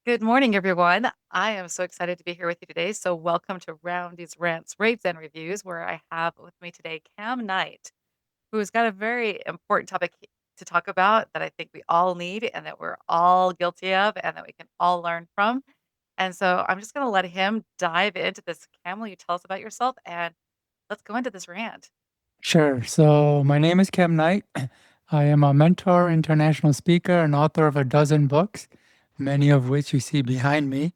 Good morning, everyone. I am so excited to be here with you today. So, welcome to Roundy's Rants, Raves, and Reviews, where I have with me today Kam Knight, who's got a very important topic to talk about that I think we all need and that we're all guilty of and that we can all learn from. And so, I'm just going to let him dive into this. Kam, will you tell us about yourself? And let's go into this rant. Sure. So my name is Kam Knight. I am a mentor, international speaker, and author of a dozen books, many of which you see behind me,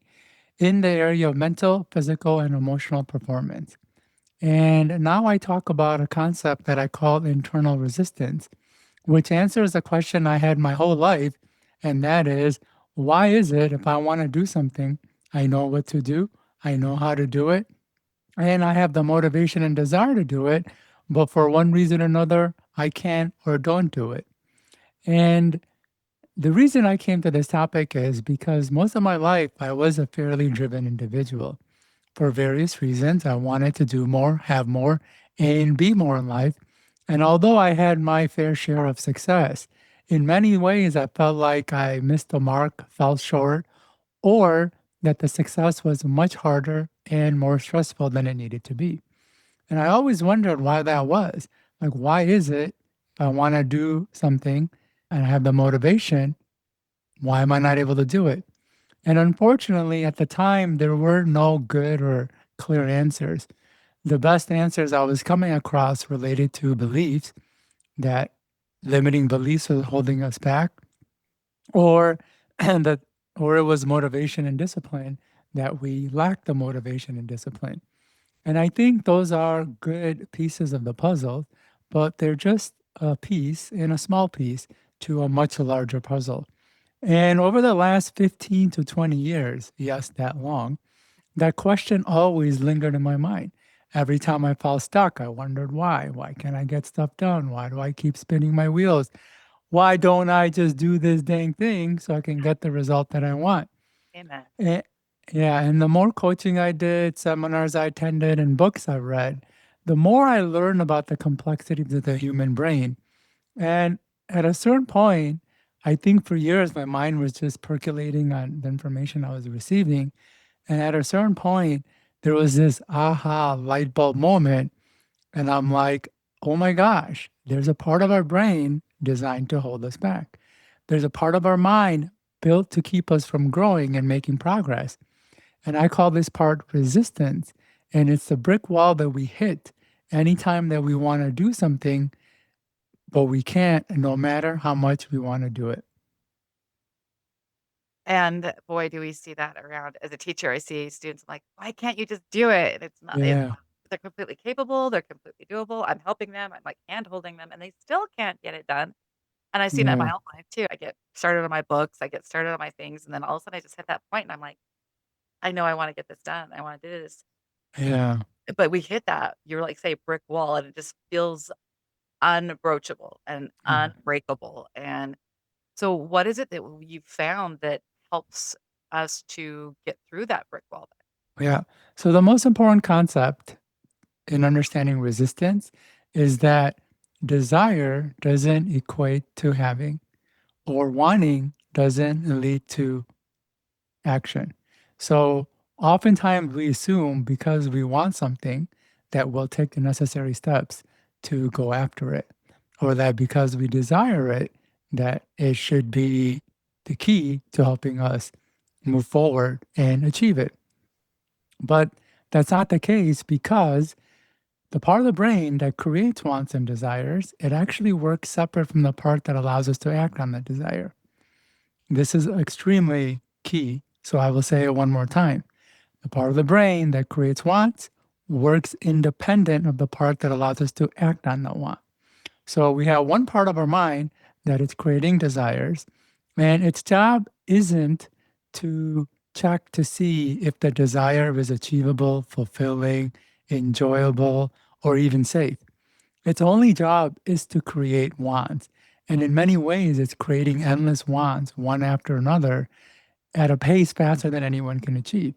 in the area of mental, physical, and emotional performance. And now I talk about a concept that I call internal resistance, which answers a question I had my whole life, and that is, why is it if I want to do something, I know what to do, I know how to do it, and I have the motivation and desire to do it, but for one reason or another, I can't or don't do it. And the reason I came to this topic is because most of my life I was a fairly driven individual. For various reasons, I wanted to do more, have more, and be more in life. And although I had my fair share of success, in many ways I felt like I missed the mark, fell short, or that the success was much harder and more stressful than it needed to be. And I always wondered why that was. Like, why is it if I want to do something and I have the motivation, why am I not able to do it? And unfortunately, at the time, there were no good or clear answers. The best answers I was coming across related to beliefs, that limiting beliefs was holding us back, or and that or it was motivation and discipline, that we lacked the motivation and discipline. And I think those are good pieces of the puzzle, but they're just a piece and a small piece to a much larger puzzle. And over the last 15 to 20 years, yes, that long, that question always lingered in my mind. Every time I felt stuck, I wondered why. Why can't I get stuff done? Why do I keep spinning my wheels? Why don't I just do this dang thing so I can get the result that I want? Amen. Eh, yeah, and the more coaching I did, seminars I attended, and books I read, the more I learned about the complexities of the human brain. And at a certain point, I think for years my mind was just percolating on the information I was receiving. And at a certain point, there was this aha light bulb moment. And I'm like, oh my gosh, there's a part of our brain designed to hold us back. There's a part of our mind built to keep us from growing and making progress. And I call this part resistance. And it's the brick wall that we hit anytime that we want to do something, but we can't, no matter how much we want to do it. And boy, do we see that around. As a teacher, I see students I'm like, why can't you just do it? And it's Yeah. not, they're completely capable, they're completely doable. I'm helping them, I'm like hand holding them, and they still can't get it done. And I see that in my Yeah. own life too. I get started on my books, I get started on my things, and then all of a sudden I just hit that point and I'm like, I know I want to get this done. I want to do this. Yeah. But we hit that, you're like, say, brick wall, and it just feels unbroachable and Yeah. unbreakable. And so, what is it that you found that helps us to get through that brick wall? Yeah. So the most important concept in understanding resistance is that desire doesn't equate to having, or wanting doesn't lead to action. So oftentimes we assume because we want something that we'll take the necessary steps to go after it, or that because we desire it, that it should be the key to helping us move forward and achieve it. But that's not the case because the part of the brain that creates wants and desires, it actually works separate from the part that allows us to act on the desire. This is extremely key. So I will say it one more time. The part of the brain that creates wants works independent of the part that allows us to act on the want. So we have one part of our mind that is creating desires, and its job isn't to check to see if the desire is achievable, fulfilling, enjoyable, or even safe. Its only job is to create wants. And in many ways, it's creating endless wants, one after another, at a pace faster than anyone can achieve.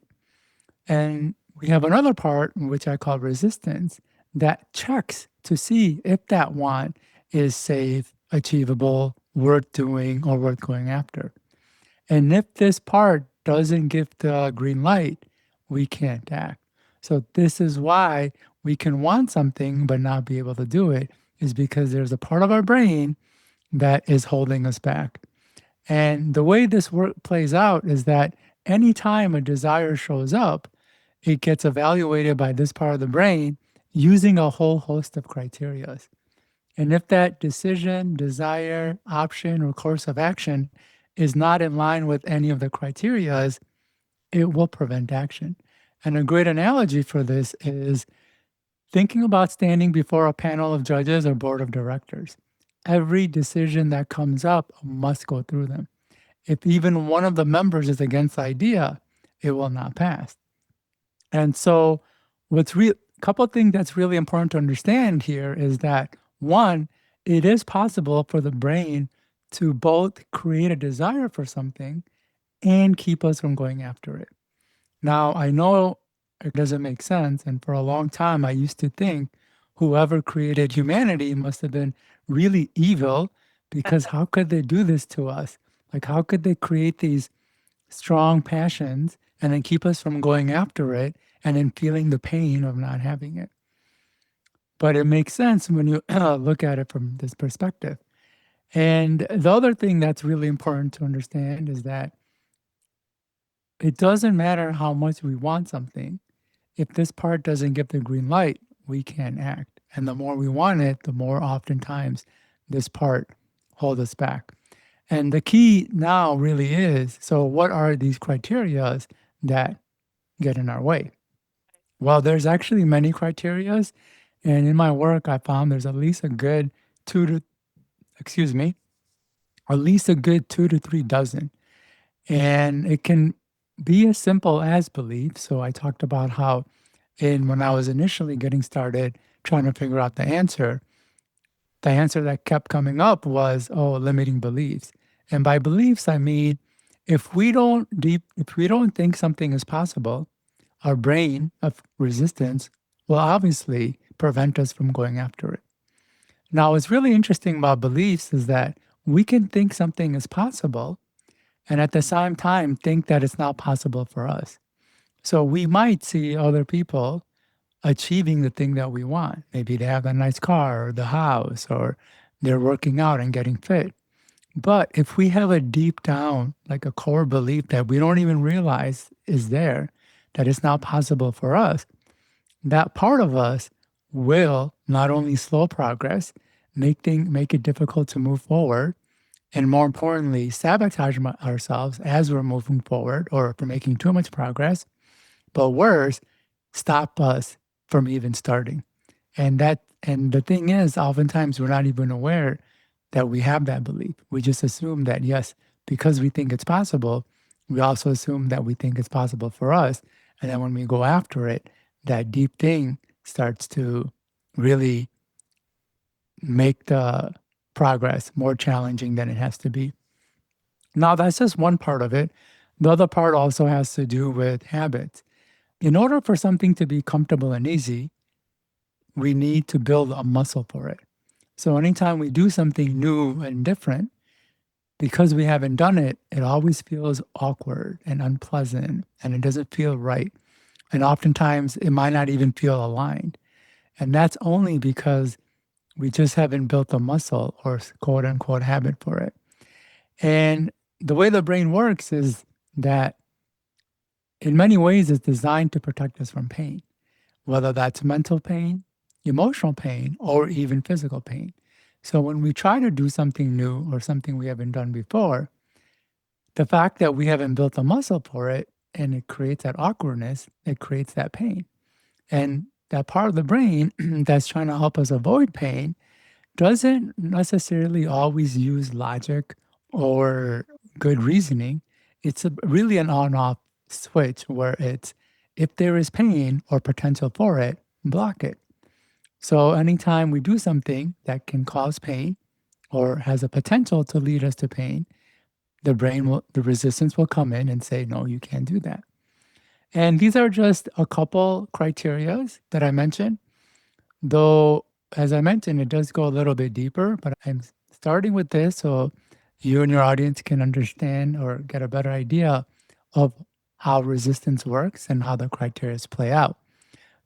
And we have another part, which I call resistance, that checks to see if that want is safe, achievable, worth doing, or worth going after. And if this part doesn't give the green light, we can't act. So this is why we can want something but not be able to do it, is because there's a part of our brain that is holding us back. And the way this work plays out is that anytime a desire shows up, it gets evaluated by this part of the brain using a whole host of criteria. And if that decision, desire, option, or course of action is not in line with any of the criterias, it will prevent action. And a great analogy for this is thinking about standing before a panel of judges or board of directors. Every decision that comes up must go through them. If even one of the members is against the idea, it will not pass. And so, what's real, couple of things that's really important to understand here is that one, it is possible for the brain to both create a desire for something and keep us from going after it. Now, I know it doesn't make sense. And for a long time, I used to think whoever created humanity must have been really evil, because how could they do this to us? Like, how could they create these strong passions and then keep us from going after it and then feeling the pain of not having it? But it makes sense when you look at it from this perspective. And the other thing that's really important to understand is that it doesn't matter how much we want something. If this part doesn't give the green light, we can't act. And the more we want it, the more oftentimes this part holds us back. And the key now really is, so what are these criterias that get in our way? Well, there's actually many criterias. And in my work, I found there's at least a good two to, excuse me, at least a good 2 to 3 dozen. And it can be as simple as belief. So I talked about how when I was initially getting started trying to figure out the answer that kept coming up was, oh, limiting beliefs. And by beliefs, I mean, if we don't think something is possible, our brain of resistance will obviously prevent us from going after it. Now, what's really interesting about beliefs is that we can think something is possible and at the same time think that it's not possible for us. So we might see other people achieving the thing that we want. Maybe they have a nice car or the house, or they're working out and getting fit. But if we have a deep down, like a core belief that we don't even realize is there, that it's not possible for us, that part of us will not only slow progress, make it difficult to move forward, and more importantly, sabotage ourselves as we're moving forward or if we're making too much progress, but worse, stop us from even starting. And the thing is, oftentimes we're not even aware that we have that belief. We just assume that yes, because we think it's possible, we also assume that we think it's possible for us. And then when we go after it, that deep thing starts to really make the progress more challenging than it has to be. Now, that's just one part of it. The other part also has to do with habits. In order for something to be comfortable and easy, we need to build a muscle for it. So anytime we do something new and different, because we haven't done it, it always feels awkward and unpleasant and it doesn't feel right. And oftentimes it might not even feel aligned. And that's only because we just haven't built a muscle or quote unquote habit for it. And the way the brain works is that in many ways it's designed to protect us from pain, whether that's mental pain, emotional pain, or even physical pain. So when we try to do something new or something we haven't done before, the fact that we haven't built a muscle for it and it creates that awkwardness, it creates that pain. And that part of the brain that's trying to help us avoid pain doesn't necessarily always use logic or good reasoning. It's really an on off switch where it's if there is pain or potential for it, block it. So anytime we do something that can cause pain or has a potential to lead us to pain, the resistance will come in and say, no, you can't do that. And these are just a couple criterias that I mentioned, though, as I mentioned, it does go a little bit deeper, but I'm starting with this so you and your audience can understand or get a better idea of how resistance works and how the criteria play out.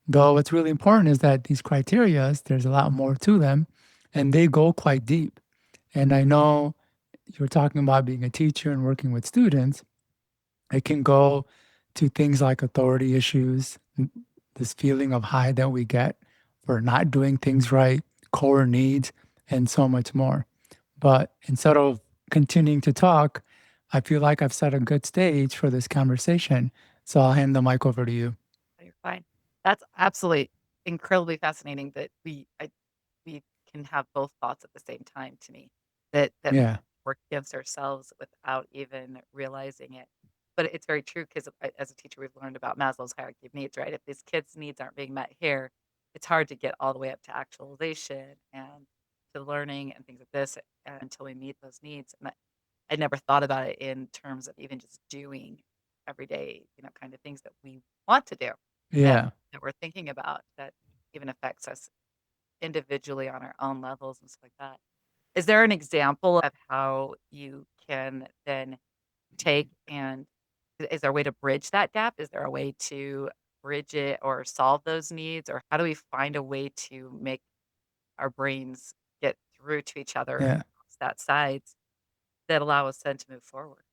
Though what's really important is that these criterias, there's a lot more to them, and they go quite deep. And I know you're talking about being a teacher and working with students. It can go to things like authority issues, this feeling of high that we get for not doing things right, core needs, and so much more. But instead of continuing to talk, I feel like I've set a good stage for this conversation. So I'll hand the mic over to you. You're fine. That's absolutely incredibly fascinating that we can have both thoughts at the same time to me, that Yeah. work against ourselves without even realizing it. But it's very true because as a teacher, we've learned about Maslow's hierarchy of needs, right? If these kids' needs aren't being met here, it's hard to get all the way up to actualization and to learning and things like this until we meet those needs. And I never thought about it in terms of even just doing everyday, kind of things that we want to do that Yeah. that we're thinking about that even affects us individually on our own levels and stuff like that. Is there an example of how you can then take and is there a way to bridge that gap? Is there a way to bridge it or solve those needs? Or how do we find a way to make our brains get through to each other and Yeah. cross that sides that allow us then to move forward?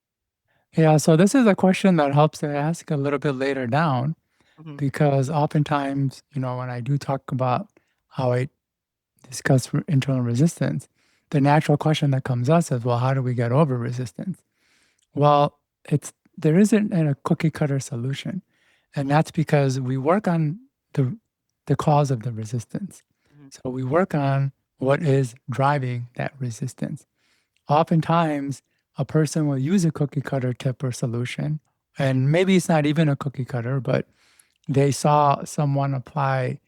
Yeah. So this is a question that helps to ask a little bit later down Mhm. because oftentimes, when I do talk about how I discuss internal resistance, the natural question that comes us is, well, how do we get over resistance? Well, there isn't a cookie cutter solution, and that's because we work on the the cause of the resistance. Mhm. So we work on what is driving that resistance. Oftentimes, a person will use a cookie cutter tip or solution, and maybe it's not even a cookie cutter, but they saw someone apply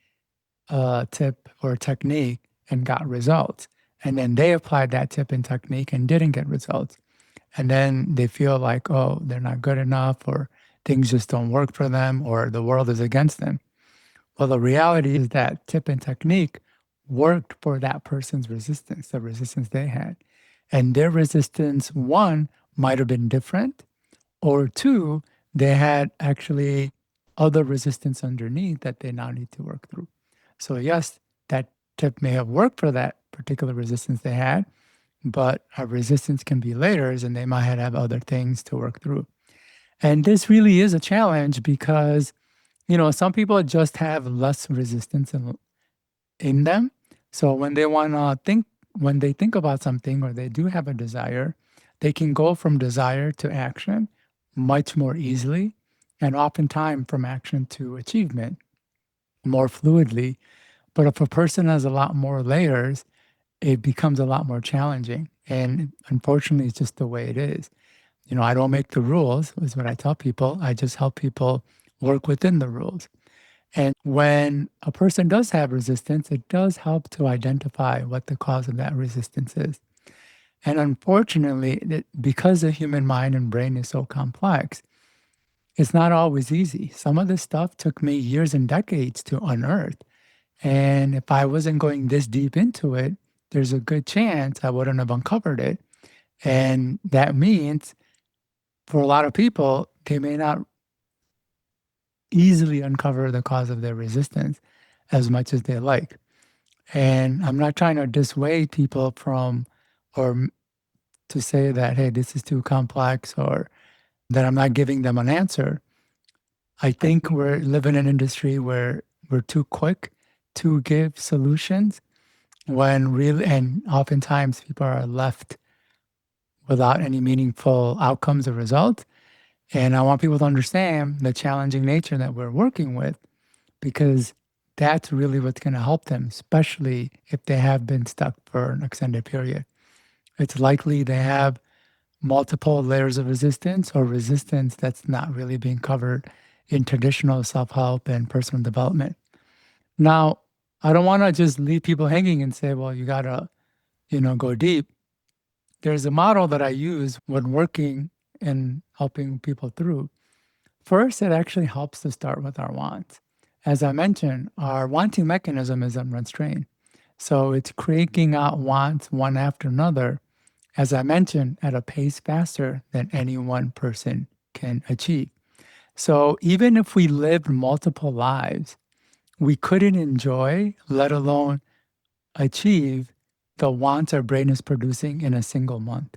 a tip or a technique and got results. And then they applied that tip and technique and didn't get results. And then they feel like, oh, they're not good enough, or things just don't work for them, or the world is against them. Well, the reality is that tip and technique worked for that person's resistance, the resistance they had. And their resistance, one, might have been different, or two, they had actually other resistance underneath that they now need to work through. So, yes, that tip may have worked for that particular resistance they had, but a resistance can be layers and they might have other things to work through. And this really is a challenge because, some people just have less resistance in them. So when they think about something or they do have a desire, they can go from desire to action much more easily and oftentimes from action to achievement more fluidly. But if a person has a lot more layers, it becomes a lot more challenging. And unfortunately, it's just the way it is. I don't make the rules, is what I tell people. I just help people work within the rules. And when a person does have resistance, it does help to identify what the cause of that resistance is. And unfortunately, because the human mind and brain is so complex, it's not always easy. Some of this stuff took me years and decades to unearth. And if I wasn't going this deep into it, there's a good chance I wouldn't have uncovered it. And that means for a lot of people, they may not easily uncover the cause of their resistance as much as they like. And I'm not trying to dissuade people from or to say that, hey, this is too complex or that I'm not giving them an answer. I think we're living in an industry where we're too quick to give solutions when really, and oftentimes people are left without any meaningful outcomes or results. And I want people to understand the challenging nature that we're working with because that's really what's going to help them, especially if they have been stuck for an extended period. It's likely they have multiple layers of resistance or resistance that's not really being covered in traditional self help and personal development. Now, I don't want to just leave people hanging and say, well, you got to, go deep. There's a model that I use when working and helping people through. First, it actually helps to start with our wants. As I mentioned, our wanting mechanism is unrestrained. So it's cranking out wants one after another, as I mentioned, at a pace faster than any one person can achieve. So even if we lived multiple lives, we couldn't enjoy, let alone achieve, the wants our brain is producing in a single month.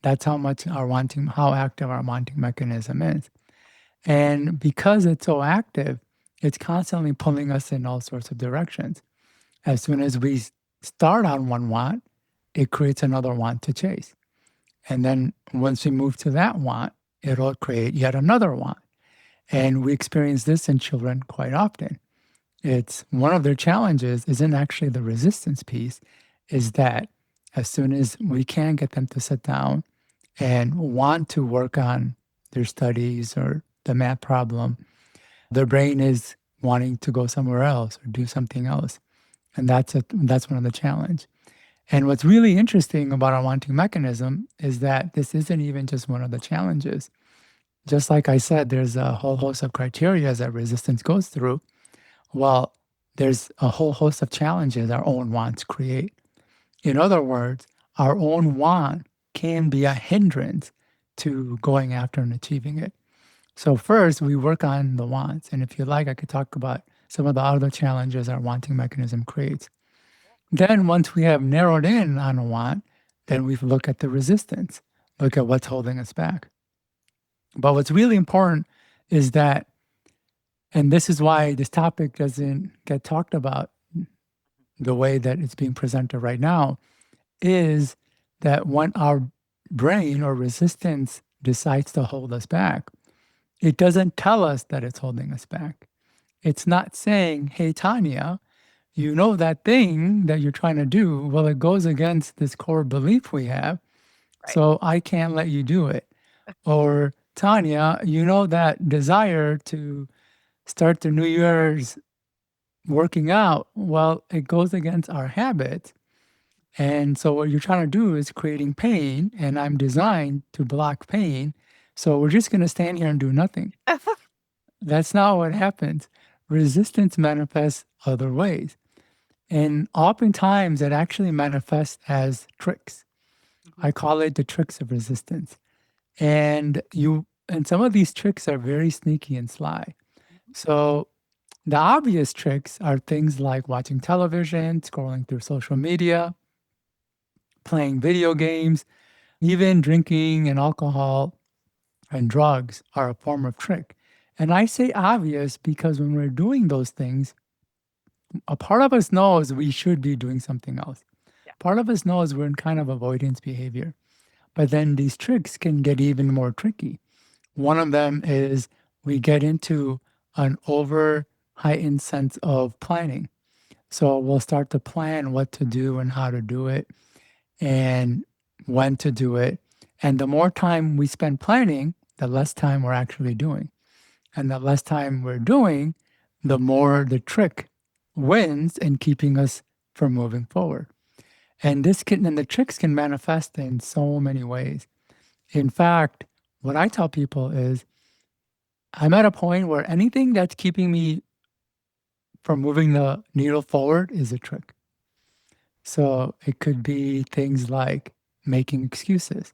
That's how much our wanting, how active our wanting mechanism is. And because it's so active, it's constantly pulling us in all sorts of directions. As soon as we start on one want, it creates another want to chase. And then once we move to that want, it'll create yet another want. And we experience this in children quite often. It's one of their challenges isn't actually the resistance piece, is that as soon as we can get them to sit down and want to work on their studies or the math problem, their brain is wanting to go somewhere else or do something else. And that's one of the challenge. And what's really interesting about our wanting mechanism is that this isn't even just one of the challenges. Just like I said, there's a whole host of criteria that resistance goes through. Well, there's a whole host of challenges our own wants create. In other words, our own want can be a hindrance to going after and achieving it. So first, we work on the wants. And if you like, I could talk about some of the other challenges our wanting mechanism creates. Then once we have narrowed in on a want, then we look at the resistance, look at what's holding us back. But what's really important is that, and this is why this topic doesn't get talked about the way that it's being presented right now, is that when our brain or resistance decides to hold us back, it doesn't tell us that it's holding us back. It's not saying, hey, Tanya, you know that thing that you're trying to do, well, it goes against this core belief we have, Right. so I can't let you do it. Or, Tanya, you know that desire to start the New Year's working out, well, it goes against our habits. And so what you're trying to do is creating pain, and I'm designed to block pain. So we're just going to stand here and do nothing. That's not what happens. Resistance manifests other ways. And oftentimes it actually manifests as tricks. Mhm, I call it the tricks of resistance. And some of these tricks are very sneaky and sly. mhm. So the obvious tricks are things like watching television, scrolling through social media, playing video games, even drinking and alcohol and drugs are a form of trick. And I say obvious because when we're doing those things, a part of us knows we should be doing something else. Yeah. Part of us knows we're in kind of avoidance behavior. But then these tricks can get even more tricky. One of them is we get into an over heightened sense of planning. So we'll start to plan what to do and how to do it and when to do it. And the more time we spend planning, the less time we're actually doing. And the less time we're doing, the more the trick wins in keeping us from moving forward. And the tricks can manifest in so many ways. In fact, what I tell people is I'm at a point where anything that's keeping me from moving the needle forward is a trick. So it could be things like making excuses.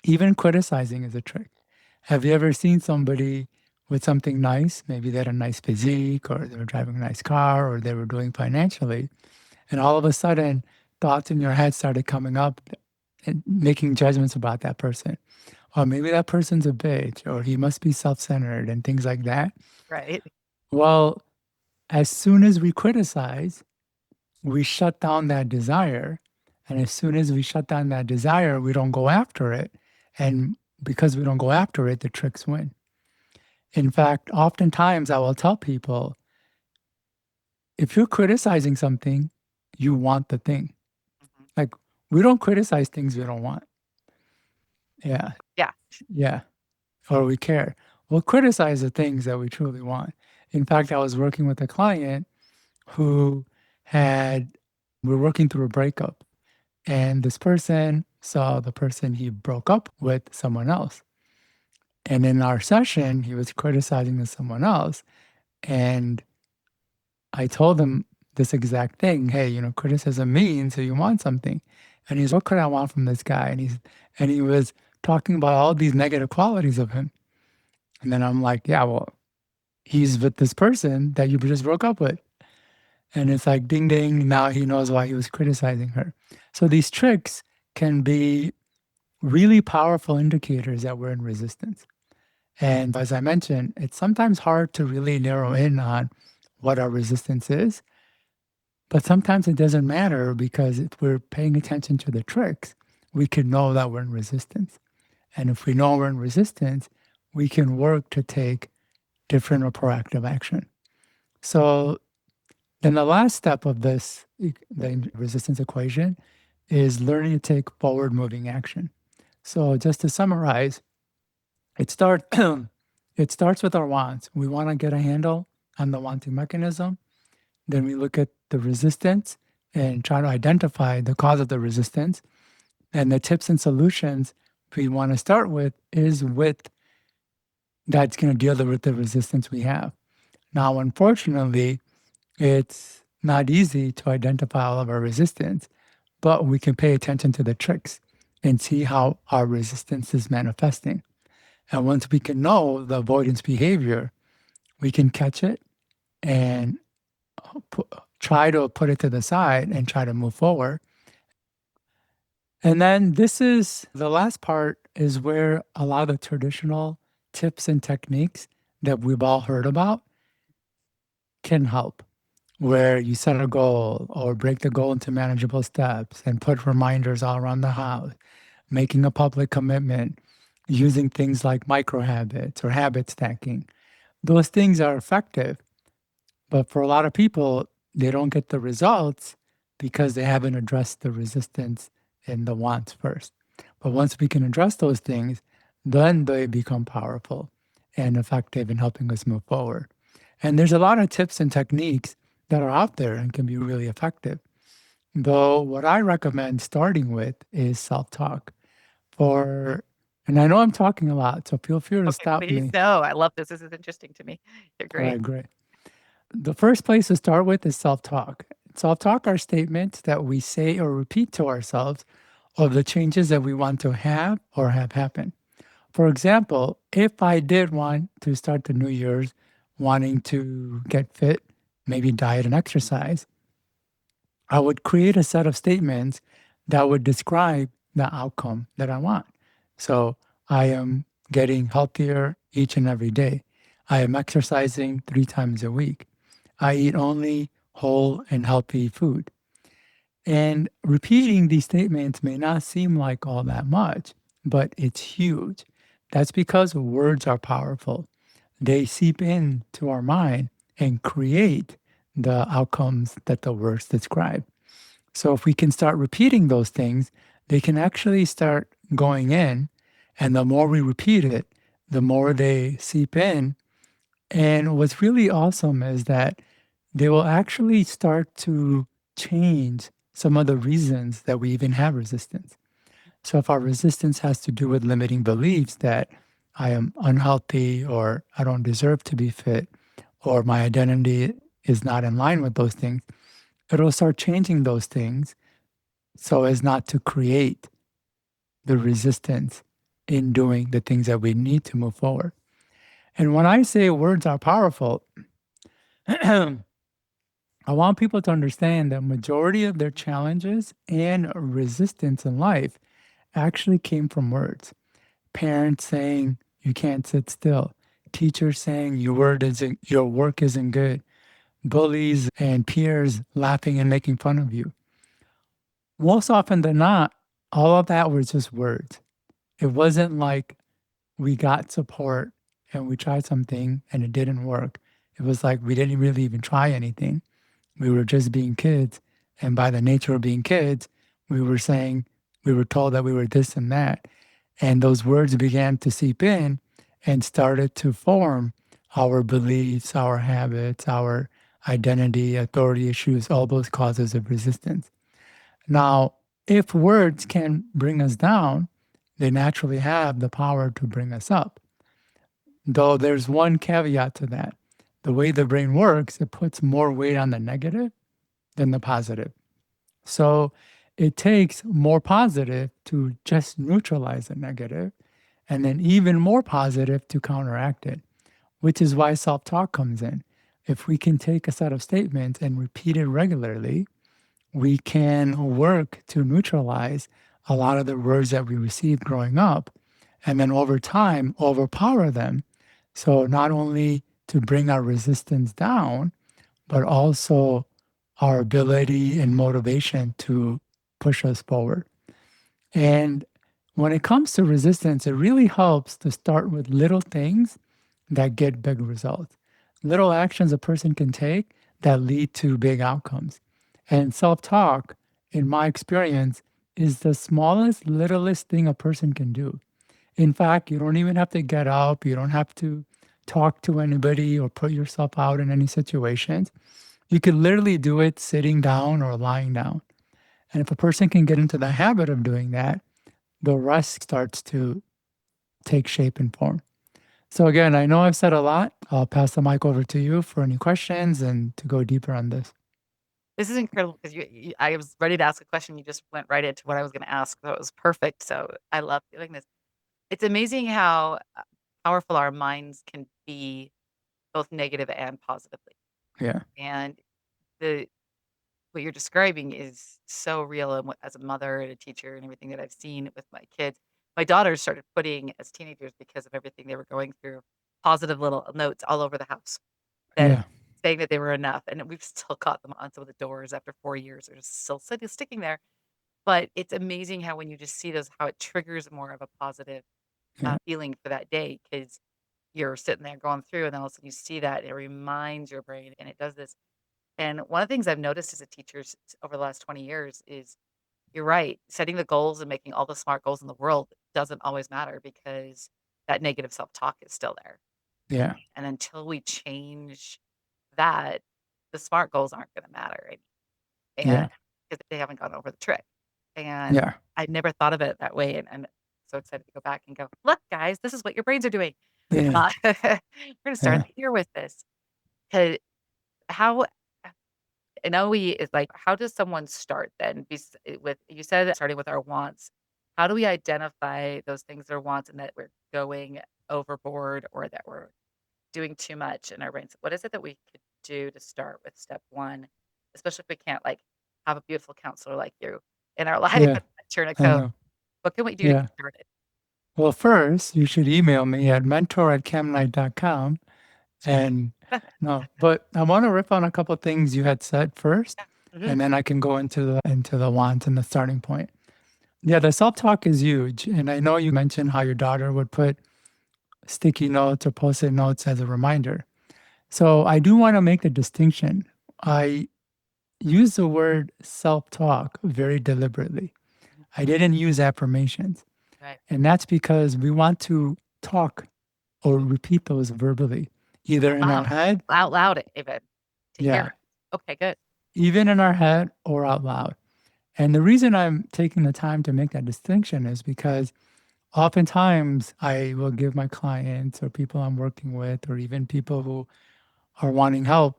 Even criticizing is a trick. Have you ever seen somebody with something nice? Maybe they had a nice physique, or they were driving a nice car, or they were doing financially. And all of a sudden, thoughts in your head started coming up and making judgments about that person. Or maybe that person's a bitch, or he must be self centered, and things like that. Right. Well, as soon as we criticize, we shut down that desire. And as soon as we shut down that desire, we don't go after it. And because we don't go after it, the tricks win. In fact, oftentimes I will tell people if you're criticizing something, you want the thing. Mhm. Like, we don't criticize things we don't want. Yeah. Yeah. Yeah. Or we care. We'll criticize the things that we truly want. In fact, I was working with a client who we were working through a breakup. And this person saw the person he broke up with someone else. And in our session, he was criticizing the someone else. And I told him this exact thing. Hey, criticism means that you want something. And he's, what could I want from this guy? And he was talking about all these negative qualities of him. And then I'm like, yeah, well, he's with this person that you just broke up with. And it's like, ding, ding. Now he knows why he was criticizing her. So these tricks can be really powerful indicators that we're in resistance. And as I mentioned, it's sometimes hard to really narrow in on what our resistance is, but sometimes it doesn't matter because if we're paying attention to the tricks, we can know that we're in resistance. And if we know we're in resistance, we can work to take different or proactive action. So then the last step of the resistance equation, is learning to take forward moving action. So just to summarize, it start it starts with our wants. We want to get a handle on the wanting mechanism. Then we look at the resistance and try to identify the cause of the resistance. And the tips and solutions we want to start with is with that's going to deal with the resistance we have. Now, unfortunately, it's not easy to identify all of our resistance, but we can pay attention to the tricks and see how our resistance is manifesting. And once we can know the avoidance behavior, we can catch it and try to put it to the side and try to move forward. And then this is the last part is where a lot of the traditional tips and techniques that we've all heard about can help, where you set a goal or break the goal into manageable steps and put reminders all around the house, making a public commitment, using things like micro habits or habit stacking. Those things are effective, but for a lot of people, they don't get the results because they haven't addressed the resistance and the wants first. But once we can address those things, then they become powerful and effective in helping us move forward. And there's a lot of tips and techniques that are out there and can be really effective. Though what I recommend starting with is self-talk. For and I know I'm talking a lot, so feel free to Okay, stop please. me. No, I love this. This is interesting to me. You're All great. right, great. The first place to start with is self-talk. Self-talk are statements that we say or repeat to ourselves of the changes that we want to have or have happen. For example, if I did want to start the new year's wanting to get fit, maybe diet and exercise, I would create a set of statements that would describe the outcome that I want. So I am getting healthier each and every day. I am exercising 3 times a week. I eat only whole and healthy food. And repeating these statements may not seem like all that much, but it's huge. That's because words are powerful. They seep into our mind and create the outcomes that the words describe. So if we can start repeating those things, they can actually start going in. And the more we repeat it, the more they seep in. And what's really awesome is that they will actually start to change some of the reasons that we even have resistance. So if our resistance has to do with limiting beliefs that I am unhealthy or I don't deserve to be fit or my identity is not in line with those things, it'll start changing those things so as not to create the resistance in doing the things that we need to move forward. And when I say words are powerful, I want people to understand that majority of their challenges and resistance in life actually came from words. Parents saying you can't sit still, teachers saying your work isn't good, bullies and peers laughing and making fun of you. Most often than not, all of that was just words. It wasn't like we got support and we tried something and it didn't work. It was like we didn't really even try anything. We were just being kids. And by the nature of being kids, we were told that we were this and that. And those words began to seep in and started to form our beliefs, our habits, our identity, authority issues, all those causes of resistance. Now, if words can bring us down, they naturally have the power to bring us up. Though there's one caveat to that. The way the brain works, it puts more weight on the negative than the positive. So it takes more positive to just neutralize the negative, and then even more positive to counteract it, which is why self talk comes in. If we can take a set of statements and repeat it regularly, we can work to neutralize a lot of the words that we received growing up, and then over time overpower them. So, not only to bring our resistance down, but also our ability and motivation to push us forward. And when it comes to resistance, it really helps to start with little things that get big results. Little actions a person can take that lead to big outcomes. And self talk, in my experience, is the smallest, littlest thing a person can do. In fact, you don't even have to get up, you don't have to talk to anybody or put yourself out in any situations. You could literally do it sitting down or lying down. And if a person can get into the habit of doing that, the rest starts to take shape and form. So, again, I know I've said a lot. I'll pass the mic over to you for any questions and to go deeper on this. This is incredible because I was ready to ask a question. You just went right into what I was going to ask. So it was perfect. So I love doing this. It's amazing how powerful our minds can be, both negative and positively. Yeah. And the what you're describing is so real. And as a mother and a teacher and everything that I've seen with my kids, my daughters started putting, as teenagers, because of everything they were going through, positive little notes all over the house that Yeah. saying that they were enough. And we've still got them on some of the doors after 4 years. They're still sticking there. But it's amazing how when you just see those, how it triggers more of a positive Yeah. feeling for that day, because you're sitting there going through, and then all of a sudden you see that, and it reminds your brain, and it does this. And one of the things I've noticed as a teacher over the last 20 years is, you're right, setting the goals and making all the smart goals in the world doesn't always matter, because that negative self talk is still there. Yeah. And until we change that, the smart goals aren't going to matter. And Yeah. because they haven't gone over the trick. And Yeah. I never thought of it that way. And I'm so excited to go back and go, look, guys, this is what your brains are doing. Yeah. We're going to start Yeah. the year with this. 'Cause how I know we is like, how does someone start then? With, you said starting with our wants. How do we identify those things that are wants and that we're going overboard, or that we're doing too much in our brains? What is it that we could do to start with step one, especially if we can't like have a beautiful counselor like you in our life Yeah. and turn a I code? know. What can we do to Yeah. get started? Well, first, you should email me at mentor@kamknight.com. And no, but I want to rip on a couple of things you had said first, Yeah. Mhm. and then I can go into the want and the starting point. Yeah, the self-talk is huge. And I know you mentioned how your daughter would put sticky notes or post-it notes as a reminder. So I do want to make the distinction. I use the word self-talk very deliberately. Mhm. I didn't use affirmations. Right. And that's because we want to talk or repeat those verbally, either in our Wow. head, Out loud, even to hear yeah, it. Okay, good. even in our head or out loud. And the reason I'm taking the time to make that distinction is because oftentimes I will give my clients or people I'm working with, or even people who are wanting help,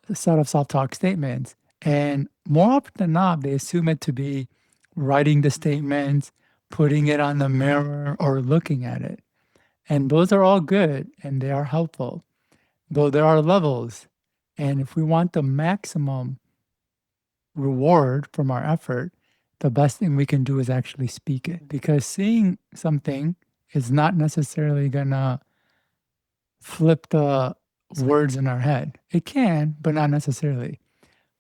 a set of self talk statements. And more often than not, they assume it to be writing the statements, putting it on the mirror, or looking at it. And those are all good and they are helpful, though there are levels. And if we want the maximum reward from our effort, the best thing we can do is actually speak it, because seeing something is not necessarily going to flip the Switch. words in our head. It can, but not necessarily.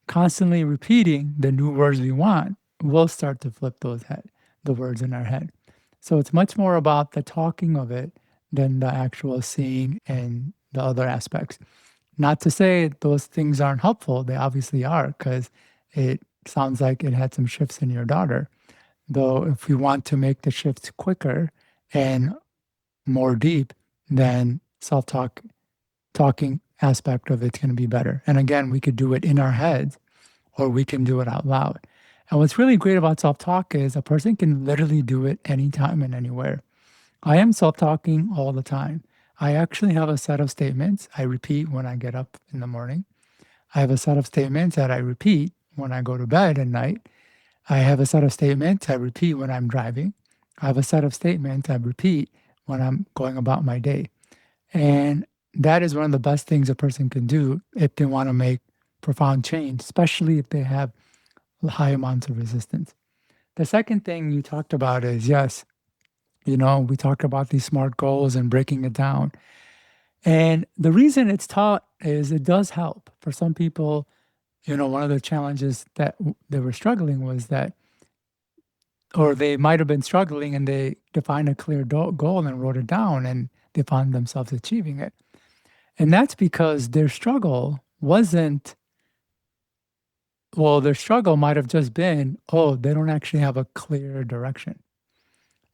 Constantly repeating the new words we want will start to flip the words in our head. So it's much more about the talking of it than the actual seeing and the other aspects. Not to say those things aren't helpful, they obviously are, because it sounds like it had some shifts in your daughter. Though, if we want to make the shifts quicker and more deep, then talking aspect of it's going to be better. And again, we could do it in our heads or we can do it out loud. And what's really great about self talk is a person can literally do it anytime and anywhere. I am self talking all the time. I actually have a set of statements I repeat when I get up in the morning. I have a set of statements that I repeat when I go to bed at night. I have a set of statements I repeat when I'm driving. I have a set of statements I repeat when I'm going about my day. And that is one of the best things a person can do if they want to make profound change, especially if they have high amounts of resistance. The second thing you talked about is yes, we talk about these SMART goals and breaking it down. And the reason it's taught is it does help. For some people, one of the challenges that they were struggling was that, or they might have been struggling and they defined a clear goal and wrote it down and they found themselves achieving it. And that's because their struggle wasn't, well, their struggle might have just been, oh, they don't actually have a clear direction.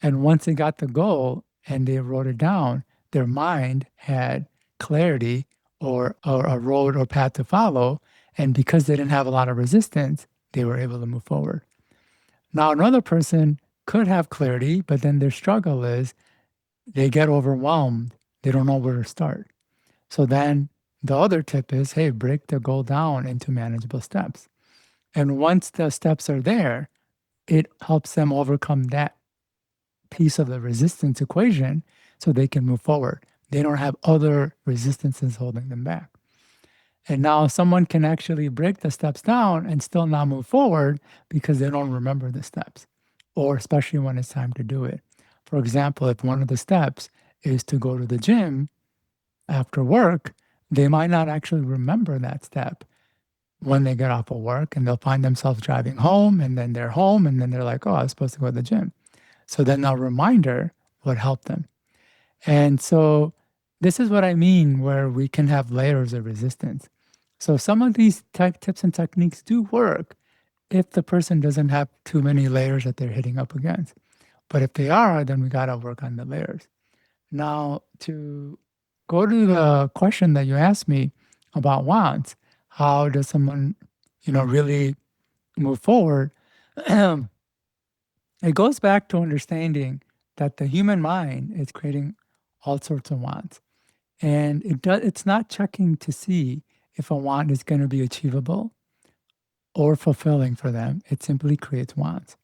And once they got the goal and they wrote it down, their mind had clarity or a road or path to follow. And because they didn't have a lot of resistance, they were able to move forward. Now, another person could have clarity, but then their struggle is they get overwhelmed. They don't know where to start. So then the other tip is, hey, break the goal down into manageable steps. And once the steps are there, it helps them overcome that piece of the resistance equation so they can move forward. They don't have other resistances holding them back. And now someone can actually break the steps down and still not move forward because they don't remember the steps, or especially when it's time to do it. For example, if one of the steps is to go to the gym after work, they might not actually remember that step when they get off of work, and they'll find themselves driving home and then they're home and then they're like, oh, I was supposed to go to the gym. So then a reminder would help them. And so this is what I mean where we can have layers of resistance. So some of these tips and techniques do work if the person doesn't have too many layers that they're hitting up against. But if they are, then we got to work on the layers. Now, to go to the question that you asked me about wants, how does someone, really move forward? It goes back to understanding that the human mind is creating all sorts of wants. And it's not checking to see if a want is going to be achievable or fulfilling for them. It simply creates wants.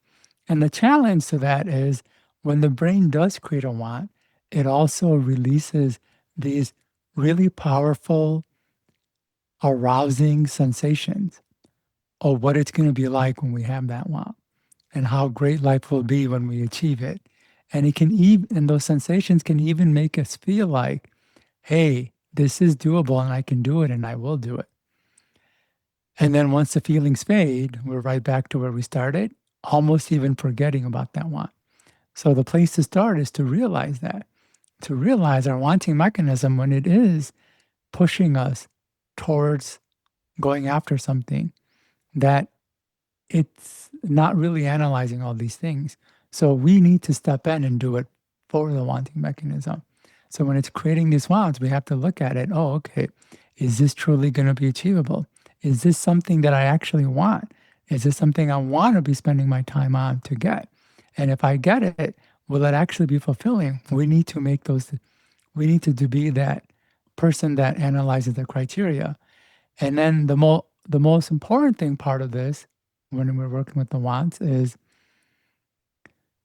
And the challenge to that is when the brain does create a want, it also releases these really powerful, arousing sensations of what it's going to be like when we have that want and how great life will be when we achieve it. And it can even, and those sensations can even make us feel like, hey, this is doable and I can do it and I will do it. And then once the feelings fade, we're right back to where we started, almost even forgetting about that want. So the place to start is to realize that, to realize our wanting mechanism when it is pushing us towards going after something, that it's not really analyzing all these things. So we need to step in and do it for the wanting mechanism. So when it's creating these wants, we have to look at it. Oh, okay. Is this truly going to be achievable? Is this something that I actually want? Is this something I want to be spending my time on to get? And if I get it, will it actually be fulfilling? We need to make those, we need to be that person that analyzes the criteria. And then the most important thing part of this when we're working with the wants is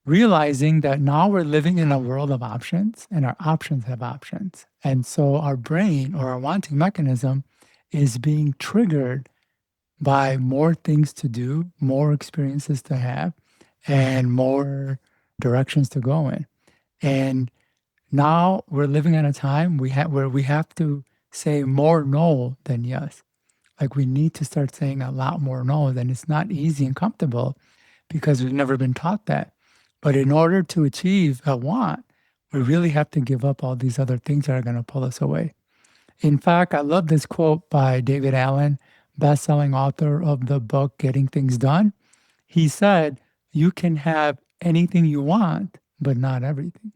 realizing that now we're living in a world of options and our options have options. And so our brain or our wanting mechanism is being triggered by more things to do, more experiences to have, and more directions to go in. And now we're living in a time where we have to say more no than yes. Like we need to start saying a lot more no, and it's not easy and comfortable because we've never been taught that. But in order to achieve a want, we really have to give up all these other things that are going to pull us away. In fact, I love this quote by David Allen, best-selling author of the book Getting Things Done. He said, "You can have anything you want, but not everything."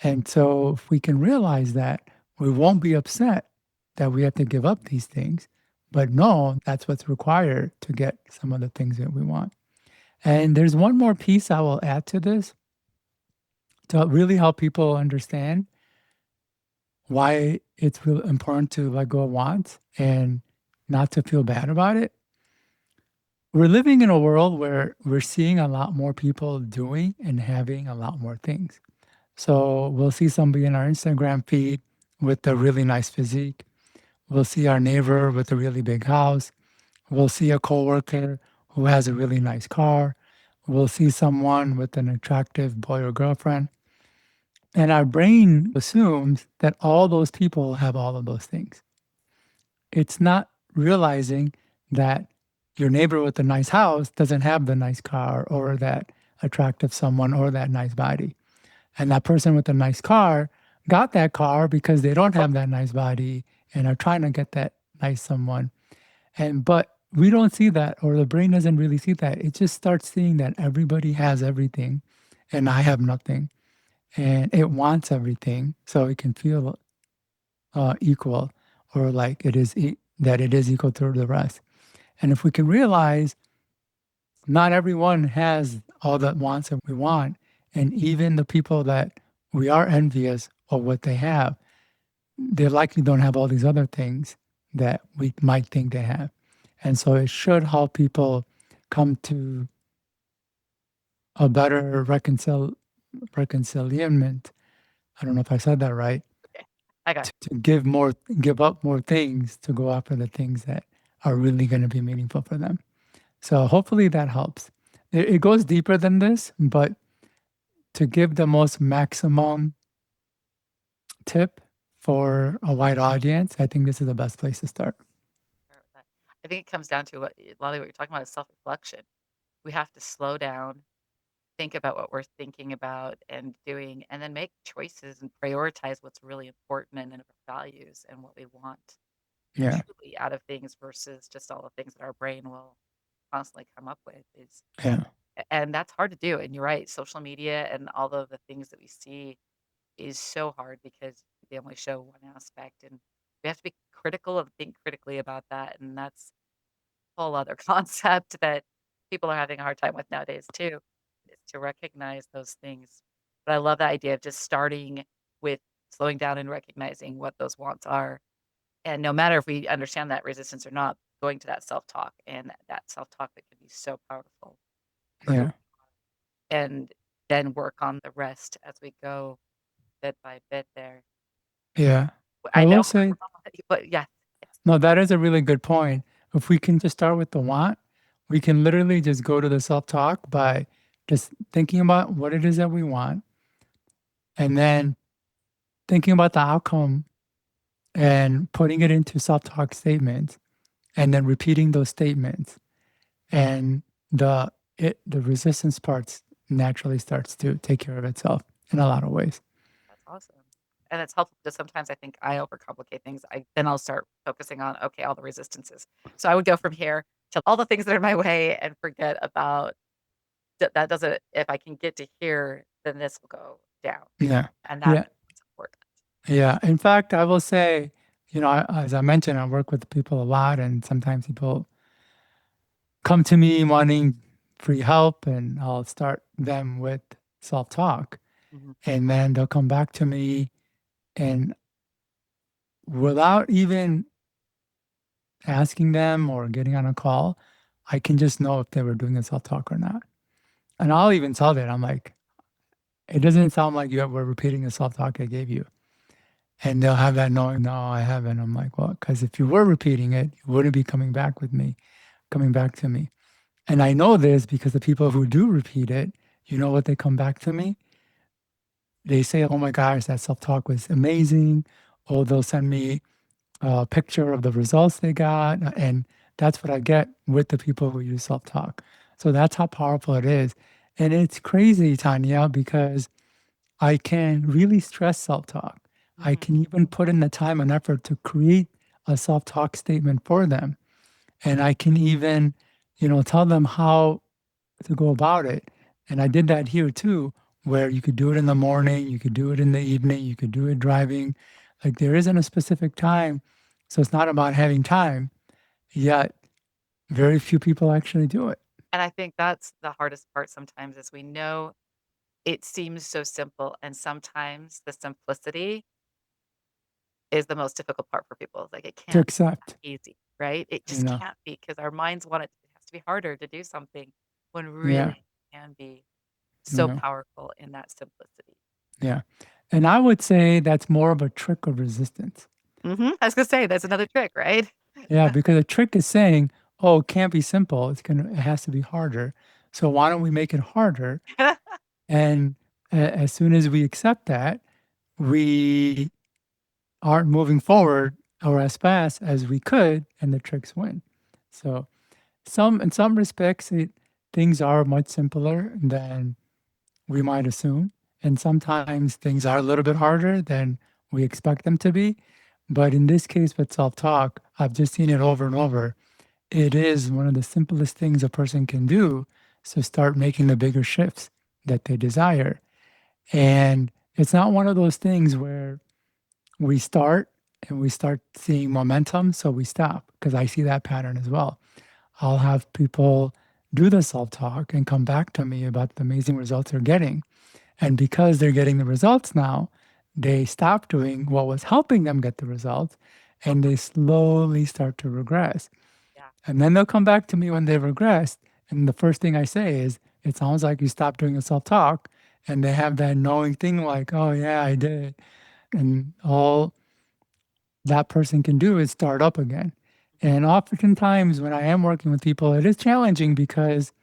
And so if we can realize that, we won't be upset that we have to give up these things, but no, that's what's required to get some of the things that we want. And there's one more piece I will add to this to really help people understand why it's really important to let go of wants and not to feel bad about it. we're living in a world where we're seeing a lot more people doing and having a lot more things. So we'll see somebody in our Instagram feed with a really nice physique. We'll see our neighbor with a really big house. We'll see a coworker who has a really nice car. We'll see someone with an attractive boy or girlfriend. And our brain assumes that all those people have all of those things. It's not realizing that your neighbor with the nice house doesn't have the nice car or that attractive someone or that nice body. And that person with the nice car got that car because they don't have that nice body and are trying to get that nice someone. And but we don't see that, or the brain doesn't really see that. It just starts seeing that everybody has everything and I have nothing. And it wants everything so it can feel equal, or like that it is equal to the rest. And if we can realize not everyone has all the wants that we want, and even the people that we are envious of what they have, they likely don't have all these other things that we might think they have. And so it should help people come to a better reconciliation. I don't know if I said that right. Okay. I got To give up more things to go after the things that are really going to be meaningful for them. So hopefully that helps. It goes deeper than this, but to give the most maximum tip for a wide audience, I think this is the best place to start. that. I think it comes down to a lot of what you're talking about is self-reflection. We have to slow down, think about what we're thinking about and doing, and then make choices and prioritize what's really important and in our values and what we want Yeah, truly out of things versus just all the things that our brain will constantly come up with is yeah, and that's hard to do. And you're right, social media and all of the things that we see is so hard because they only show one aspect and we have to be critical and think critically about that. And that's a whole other concept that people are having a hard time with nowadays too, is to recognize those things. But I love the idea of just starting with slowing down and recognizing what those wants are. And no matter if we understand that resistance or not, going to that self-talk and that self-talk that can be so powerful for who yeah, and then work on the rest as we go bit by bit there. yeah. I I know, will say, but yeah, yes. no, that is a really good point. If we can just start with the want, we can literally just go to the self talk by just thinking about what it is that we want and then thinking about the outcome and putting it into self talk statements and then repeating those statements. And the resistance parts naturally starts to take care of itself in a lot of ways. That's awesome. And it's helpful because sometimes I think I overcomplicate things. Then I'll start focusing on, okay, all the resistances. So I would go from here to all the things that are in my way and forget about that doesn't if I can get to here, then this will go down. Yeah. And that's Yeah. what's important. Yeah. In fact, I will say, as I mentioned, I work with people a lot, and sometimes people come to me wanting free help, and I'll start them with self talk. Mhm. And then they'll come back to me, and without even asking them or getting on a call, I can just know if they were doing the self talk or not. And I'll even tell that I'm like, it doesn't sound like you were repeating the self talk I gave you. And they'll have that knowing, no, I haven't. I'm like, well, because if you were repeating it, you wouldn't be coming back to me. And I know this because the people who do repeat it, you know what they come back to me? They say, oh my gosh, that self talk was amazing. Or they'll send me a picture of the results they got. And that's what I get with the people who use self talk. So that's how powerful it is. And it's crazy, Tanya, because I can really stress self talk. I Mhm. can even put in the time and effort to create a self talk statement for them. And I can even, tell them how to go about it. And I did that here too, where you could do it in the morning, you could do it in the evening, you could do it driving. Like there isn't a specific time. So it's not about having time, yet very few people actually do it. And I think that's the hardest part sometimes is we know it seems so simple, and sometimes the simplicity is the most difficult part for people. It's like, it To can't be accept, that easy, right? It you just know. can't be because our minds want it. to be harder to do something when Yeah. really it can be so Yeah. powerful in that simplicity. Yeah. And I would say that's more of a trick of resistance. I was gonna say that's another trick, right? Yeah, because a trick is saying, "Oh, it can't be simple. It has to be harder. So why don't we make it harder?" And as soon as we accept that, we aren't moving forward or as fast as we could, and the tricks win. So in some respects, things are much simpler than we might assume, and sometimes things are a little bit harder than we expect them to be. But in this case with self-talk, I've just seen it over and over. It is one of the simplest things a person can do to start making the bigger shifts that they desire. And it's not one of those things where we start and we start seeing momentum, so we stop, because I see that pattern as well. I'll have people do the self talk and come back to me about the amazing results they're getting. And because they're getting the results now, they stop doing what was helping them get the results and they slowly start to regress. Yeah. And then they'll come back to me when they've regressed. And the first thing I say is, "It sounds like you stopped doing the self talk." And they have that knowing thing like, "Oh, yeah, I did." And all that person can do is start up again. And oftentimes, when I am working with people, it is challenging because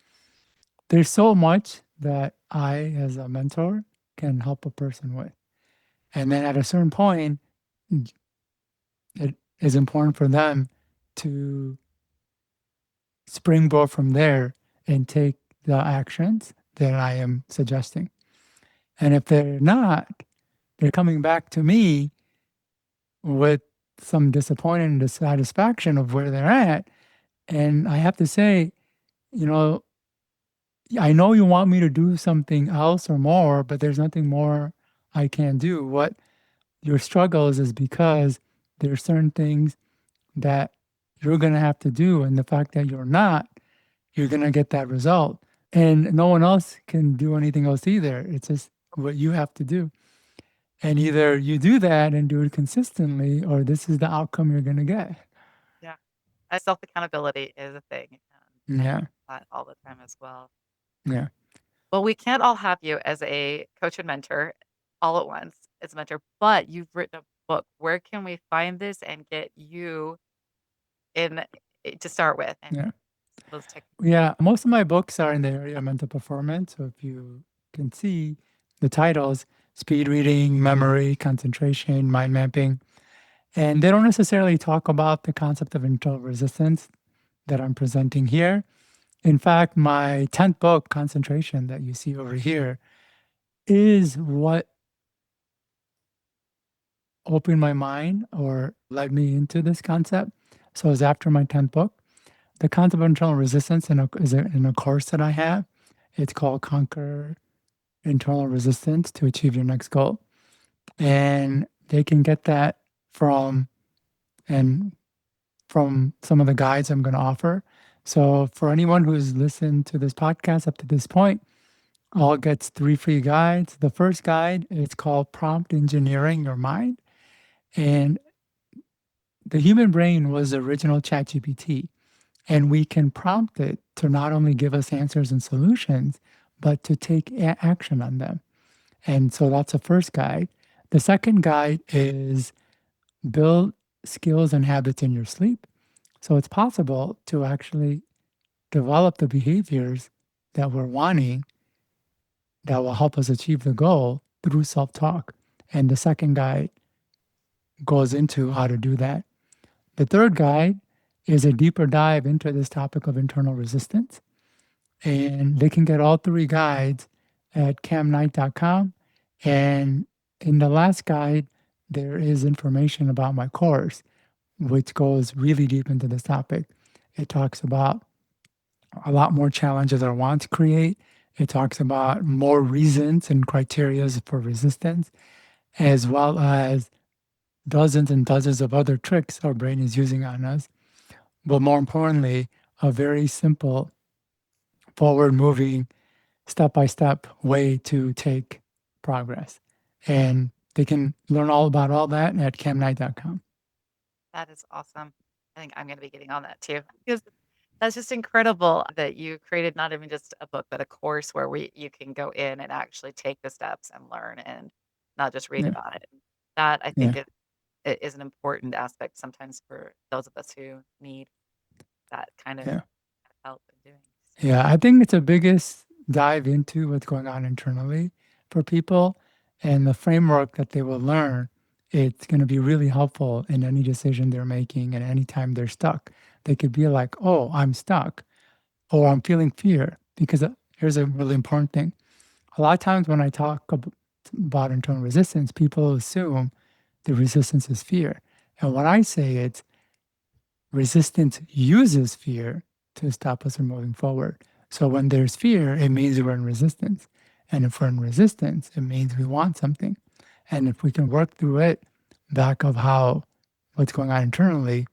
there's so much that I, as a mentor, can help a person with. And then at a certain point, it is important for them to springboard from there and take the actions that I am suggesting. And if they're not, they're coming back to me with some disappointment and dissatisfaction of where they're at. And I have to say, you know, I know you want me to do something else or more, but there's nothing more I can do. What your struggle is because there are certain things that you're going to have to do. And the fact that you're not, you're going to get that result. And no one else can do anything else either. It's just what you have to do. And either you do that and do it consistently, or this is the outcome you're going to get. Yeah. Self accountability is a thing, and I Yeah. use that all the time as well. Yeah. Well, we can't all have you as a coach and mentor all at once as a mentor, but you've written a book. Where can we find this and get you in to start with and Yeah. those techniques? Yeah. Most of my books are in the area of mental performance. So if you can see the titles, speed reading, memory, concentration, mind mapping, and they don't necessarily talk about the concept of internal resistance that I'm presenting here. In fact, my 10th book, Concentration, that you see over here, is what opened my mind or led me into this concept. So it's after my 10th book. The concept of internal resistance in a course that I have. It's called Conquer Internal Resistance to Achieve Your Next Goal. And they can get that from and from some of the guides I'm going to offer. So for anyone who's listened to this podcast up to this point, all gets 3 free guides. The first guide is called Prompt Engineering Your Mind. And the human brain was the original ChatGPT. And we can prompt it to not only give us answers and solutions, but to take action on them. And so that's the first guide. The second guide is build skills and habits in your sleep. So it's possible to actually develop the behaviors that we're wanting that will help us achieve the goal through self talk. And the second guide goes into how to do that. The third guide is a deeper dive into this topic of internal resistance. And they can get all 3 guides at kamknight.com. And in the last guide, there is information about my course, which goes really deep into this topic. It talks about a lot more challenges I want to create. It talks about more reasons and criterias for resistance, as well as dozens and dozens of other tricks our brain is using on us. But more importantly, a very simple, forward moving, step by step way to take progress. And they can learn all about all that at kamknight.com. That is awesome. I think I'm gonna be getting on that too because That's just incredible that you created not even just a book, but a course where we you can go in and actually take the steps and learn and not just read Yeah, about it. That I think yeah, is an important aspect sometimes for those of us who need that kind of yeah. help in doing. So Yeah, I think it's the biggest dive into what's going on internally for people and the framework that they will learn. It's going to be really helpful in any decision they're making and anytime they're stuck. They could be like, oh, I'm stuck or I'm feeling fear. Because here's a really important thing. A lot of times when I talk about internal resistance, people assume the resistance is fear. And when I say it's resistance uses fear to stop us from moving forward. So when there's fear, it means we're in resistance. And if we're in resistance, it means we want something. And if we can work through it back of how what's going on internally,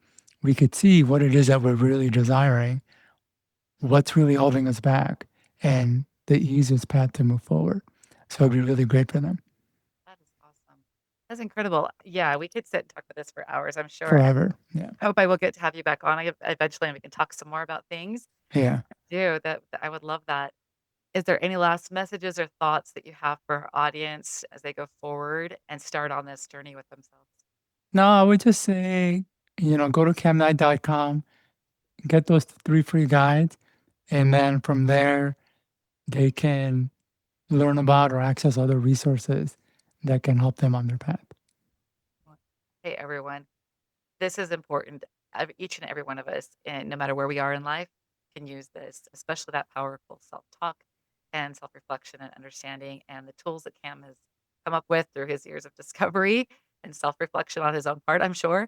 we could see what it is that we're really desiring, what's really holding us back, and the easiest path to move forward. So it'd be really great for them that is awesome. That's incredible. Yeah, we could sit and talk about this for hours, I'm sure. And forever. Yeah. I hope I will get to have you back on eventually and we can talk some more about things. Yeah. Do that I would love that. Is there any last messages or thoughts that you have for our audience as they go forward and start on this journey with themselves? No, I would just say, go to camknight.com, get those 3 free guides, and then from there, they can learn about or access other resources that can help them on their path. Hey, everyone. This is important. Each and every one of us, and no matter where we are in life, can use this, especially that powerful self-talk and self-reflection and understanding and the tools that Cam has come up with through his years of discovery and self-reflection on his own part, I'm sure,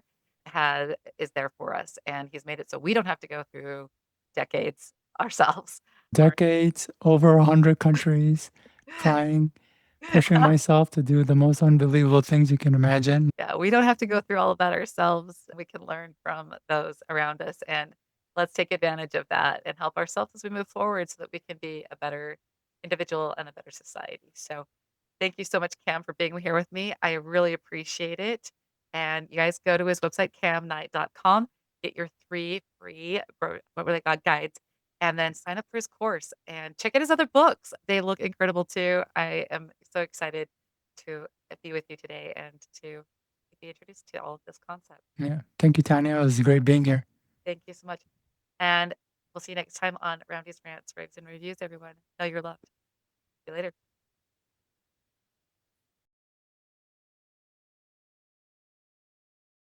is there for us. And he's made it so we don't have to go through decades ourselves. Learn. Decades, over 100 countries, trying, pushing myself to do the most unbelievable things you can imagine. Yeah, we don't have to go through all of that ourselves. We can learn from those around us, and let's take advantage of that and help ourselves as we move forward so that we can be a better individual and a better society. So, thank you so much, Cam, for being here with me. I really appreciate it. And you guys go to his website, camknight.com, get your 3 free, what were they called, guides, and then sign up for his course and check out his other books. They look incredible too. I am so excited to be with you today and to be introduced to all of this concept. Yeah. Thank you, Tanya. It was great being here. Thank you so much. And we'll see you next time on Roundy's Rants, Raves, and Reviews, everyone. Know you're loved. See you later.